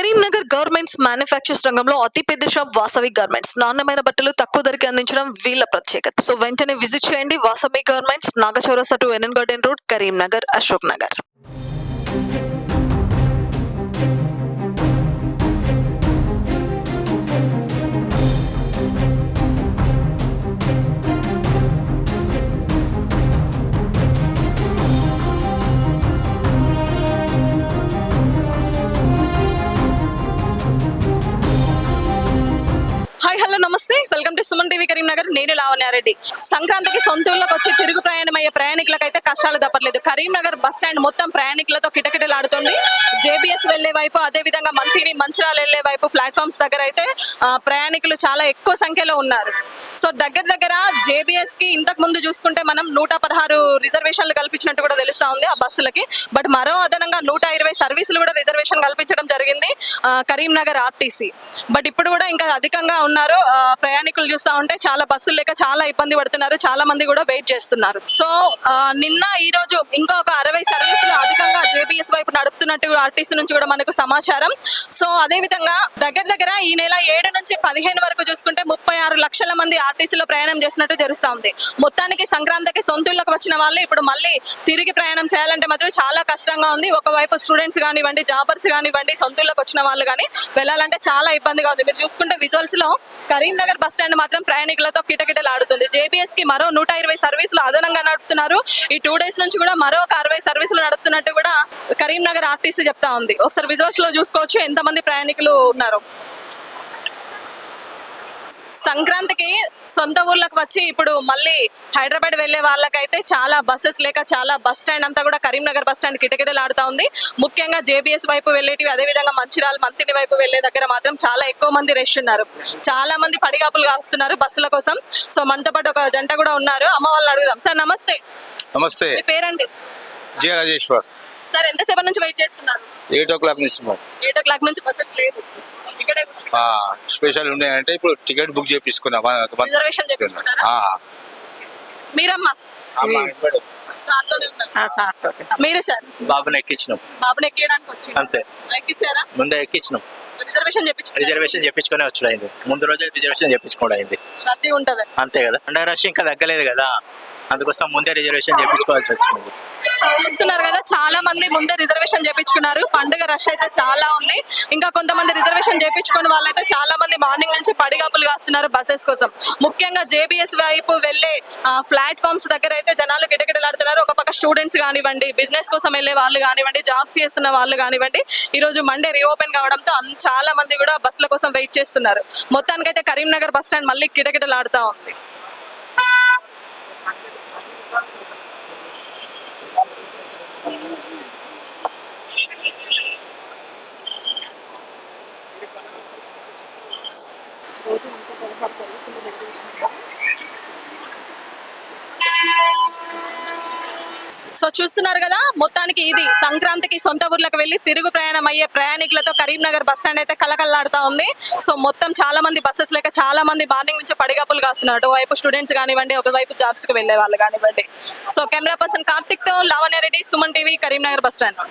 Karimnagar garments manufacturers రంగంలో అతిపెద్ద shop Vasavi garments. నాణ్యమైన బట్టలు తక్కువ ధరకి అందించడం వీళ్ళ ప్రత్యేకత. సో వెంటనే విజిట్ చేయండి Vasavi garments, Nagachaurasta to NN garden road, Karimnagar, Ashok Nagar. Hi hello నమస్తే, welcome to Suman TV Karimnagar. నేను లావణ్యారెడ్డి. సంక్రాంతికి సొంత ఊళ్ళకి వచ్చి తిరుగు ప్రయాణం అయ్యే ప్రయాణికులకైతే కష్టాలు తప్పట్లేదు. కరీంనగర్ బస్ స్టాండ్ మొత్తం ప్రయాణికులతో కిటకిటలాడుతుంది. జేబీఎస్ వెళ్లే వైపు, అదే విధంగా మంతిని, మంచిరాల వెళ్లే వైపు ప్లాట్ఫామ్స్ దగ్గర అయితే ప్రయాణికులు చాలా ఎక్కువ సంఖ్యలో ఉన్నారు. సో దగ్గర జేబీఎస్ కి ఇంతకు ముందు చూసుకుంటే మనం 116 రిజర్వేషన్లు కల్పించినట్టు కూడా తెలుస్తా ఉంది ఆ బస్సులకి. బట్ మరో అదనంగా 120 సర్వీసులు కూడా రిజర్వేషన్ కల్పించడం జరిగింది కరీంనగర్ ఆర్టీసీ. బట్ ఇప్పుడు కూడా ఇంకా అధికంగా ఉన్నారు ప్రయాణికులు. చూస్తా ఉంటే చాలా బస్సులు లేక చాలా ఇబ్బంది పడుతున్నారు, చాలా మంది కూడా వెయిట్ చేస్తున్నారు. సో నిన్న ఈ రోజు ఇంకొక 60 సర్వీసులు అధికంగా జేబీఎస్ వైపు నడుపుతున్నట్టు ఆర్టీసీ నుంచి కూడా మనకు సమాచారం. సో అదే విధంగా దగ్గర ఈ నెల 7 నుంచి 15 వరకు చూసుకుంటే 36 లక్షల మంది ఆర్టీసీలో ప్రయాణం చేసినట్టు తెలుస్తా ఉంది. మొత్తానికి సంక్రాంతికి సొంతూళ్ళకి వచ్చిన వాళ్ళు ఇప్పుడు మళ్ళీ తిరిగి ప్రయాణం చేయాలంటే మాత్రం చాలా కష్టంగా ఉంది. ఒకవైపు స్టూడెంట్స్ కానివ్వండి, జాబర్స్ కానివ్వండి, సొంతూళ్ళకి వచ్చిన వాళ్ళు కానీ వెళ్ళాలంటే చాలా ఇబ్బందిగా ఉంది. మీరు చూసుకుంటే విజువల్స్ లో కరీంనగర్ బస్ స్టాండ్ మాత్రం ప్రయాణికులతో కిటకిటలాడుతుంది. జేబీఎస్ కి మరో 120 సర్వీసులు అదనంగా నడుపుతున్నారు. ఈ 2 days నుంచి కూడా మరో 60 సర్వీసులు నడుపుతున్నట్టు కూడా కరీంనగర్ ఆర్టీసీ చెప్తా ఉంది. ఒకసారి విజువల్స్ లో చూసుకోవచ్చు ఎంతమంది ప్రయాణికులు ఉన్నారు. సంక్రాంతికి సొంత ఊర్లకు వచ్చి ఇప్పుడు మళ్ళీ హైదరాబాద్ వెళ్లే వాళ్ళకైతే చాలా బస్సెస్ లేక చాలా బస్ స్టాండ్ అంతా కూడా కరీంనగర్ బస్ స్టాండ్ కిటకిటలాడుతా ఉంది. ముఖ్యంగా జేబీఎస్ వైపు వెళ్ళేటివి, అదే విధంగా మంచిర్యాల, మంతిని వైపు వెళ్లే దగ్గర మాత్రం చాలా ఎక్కువ మంది రష్ ఉన్నారు. చాలా మంది పడిగాపులు కాస్తున్నారు బస్సుల కోసం. సో మనతో పాటు ఒక జంట కూడా ఉన్నారు. అమ్మ వాళ్ళని అడుగుదాం. సార్ నమస్తే. నమస్తే. మీ పేరండి? జే రాజేశ్వర్. సార్ ఎంతసేపు నుంచి వెయిట్ చేస్తున్నారు? 8 o'clock నుంచి. 8 o'clock నుంచి బస్సెస్ లేదు. ఇక్కడే స్పెషల్ ఉన్నాయంటే ఇప్పుడు టికెట్ బుక్ చేపించుకున్నా. రిజర్వేషన్ చేపించుకున్నారా? మీరమ్మా? మీరు సార్? బాబుని ఎక్కించినాం. బాబుని ఎక్కియడానికి వచ్చి అంతే. ఎక్కించారా? ముందే ఎక్కించినాం. రిజర్వేషన్ చేపించుకునే వచ్చుడు అయింది. ముందు రోజే రిజర్వేషన్ చేపించుకోవడం అయింది. రద్దీ ఉంటది అంతే కదా. అంటే రష్ ఇంకా తగ్గలేదు కదా, అందుకోసం ముందే రిజర్వేషన్ చేపించుకోవాల్సి వచ్చింది. చూస్తున్నారు కదా, చాలా మంది ముందే రిజర్వేషన్ చేపించుకున్నారు. పండుగ రష్ అయితే చాలా ఉంది. ఇంకా కొంతమంది రిజర్వేషన్ చేపించుకుని వాళ్ళైతే చాలా మంది మార్నింగ్ నుంచి పడిగాపులు కాస్తున్నారు బస్సెస్ కోసం. ముఖ్యంగా జేబీఎస్ వైపు వెళ్లే ప్లాట్ఫామ్స్ దగ్గర అయితే జనాలు కిటకిటలాడుతున్నారు. ఒక పక్క స్టూడెంట్స్ కానివ్వండి, బిజినెస్ కోసం వెళ్లే వాళ్ళు కానివ్వండి, జాబ్స్ చేస్తున్న వాళ్ళు కానివ్వండి, ఈ రోజు మండే రీఓపెన్ కావడంతో చాలా మంది కూడా బస్సుల కోసం వెయిట్ చేస్తున్నారు. మొత్తానికైతే కరీంనగర్ బస్ స్టాండ్ మళ్ళీ కిటకిటలాడుతూ ఉంది. సో చూస్తున్నారు కదా, మొత్తానికి ఇది సంక్రాంతికి సొంత ఊర్లకు వెళ్లి తిరుగు ప్రయాణం అయ్యే ప్రయాణికులతో కరీంనగర్ బస్ స్టాండ్ అయితే కలకల్లాడుతా ఉంది. సో మొత్తం చాలా మంది బస్సెస్ లేక చాలా మంది మార్నింగ్ నుంచి పడిగాపులు కాస్తున్నారు. ఒకవైపు స్టూడెంట్స్ కానివ్వండి, ఒకవైపు జాబ్స్ కి వెళ్లే వాళ్ళు కానివ్వండి. సో కెమెరా పర్సన్ కార్తిక్ తో Lavanya Reddy, Suman TV, Karimnagar bus stand.